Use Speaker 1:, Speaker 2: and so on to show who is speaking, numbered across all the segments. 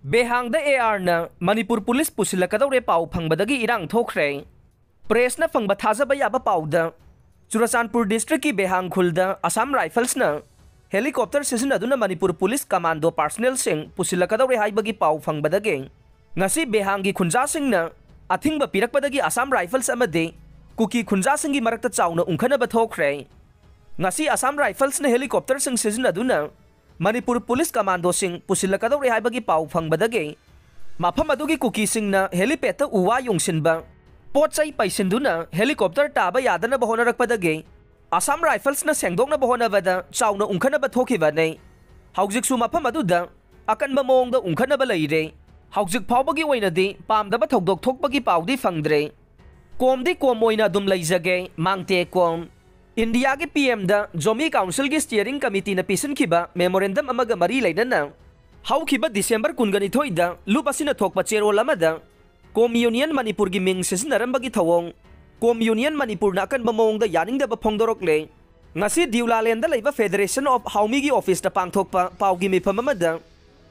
Speaker 1: बेहांगदा एआरना Manipur police पुसिलकदौरे पाउ फंगबदगी इरांग थोखरे प्रेसना फंगबा थाजबा याबा पाउदा Churachandpur district की बेहांग खुलदा असम राइफल्सना हेलीकॉप्टर सिजनदुना मणिपुर पुलिस कमांडो पर्सनल सिंह पुसिलकदौरे हाइबगी पाउ फंगबदगी ngasi बेहांगी खुंजा सिंहना अथिंगबा पिरकपदगी असम राइफल्स अमदे कुकी खुंजा सिंहगी मरकता चाउना उंखनबा थोखरे ngasi असम राइफल्सना हेलीकॉप्टर सिंह सिजनदुना मणिपुर पुलिस कमांडो सिंह पुसिलकदौरे हाइबगी पाउ फंगबदगी मफम अदुगी कुकी सिंहना हेलीपैड उवा युंगसिनबा पोचै पैसिंदुना हेलीकॉप्टर ताबा यादनबा होनरकपदगी असम राइफल्सना सेंगदोंनबा होनबदा चाउना उंखनबा थोखिबने हौजिकसु मफम अदुदा अकनबा मोंगदा उंखनबा लैरे हौजिक फाउबगी ओइनदि पामदबा थौदोक थोकपगी पाउदी फंगद्रे कोमदी कोम ओइना दुम लैजगे मांगते कोम इंडिया के पीएम दा जोमी काउंसिल की स्टीयरिंग कमिटी ने पिसनखिबा मेमोरेंडम अमगा मरी लैनना हौखिबा दिसंबर कुनगनिथोइदा लुप असिना थोकपा चेरोल अमदा कोम यूनियन मणिपुर की मिंग सिजनरंबगी थवोंग कोम यूनियन मणिपुर नाकन बमोंगदा यानिंगदबा फोंदोरकले ngasi दिउलालेंदा लैबा फेडरेशन ऑफ हाउमी की ऑफिस दा पांगथोकपा पाउगी मिफम अमदा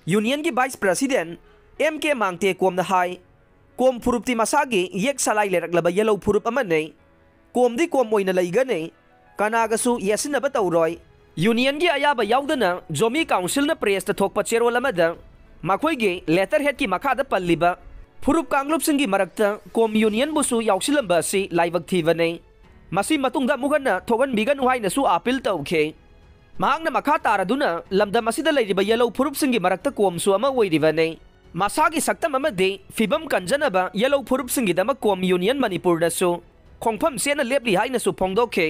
Speaker 1: यूनियन की vice president M K Mangte कोम दा हाई कोम फुरुपति मसागी येक सलाई लेरकलबा येलो फुरुप अमने कोमदी कोम ओइना लैगने कनागसु येसिनबा तौरोय यूनियन की अयाबा याउदना जोमी काउंसिल न प्रेस दा थोकपा चेरोल अमदा मखोइगे लेटर हेड की मखादा पल्लिबा फुरुप कांगलुप सिंगी मरक्ता कोम यूनियन बुसु याउसिलंबा सि लाइबक थीवने मसी मतुंगदा मुगना थोगन बिगन उहाइनसु अपील तौखे महांगना मखा तारदुना लमदम असिदा लैरिबा येलो फुरुप सिंगी मरक्ता कोमसु अमा ओइरिबने मसागी सक्तम अमदे फिबम कंजनबा येलो फुरुप सिंगी दमा कोम यूनियन मणिपुर दसु खोंफम सेना लेपली हाइनसु फोंदोखे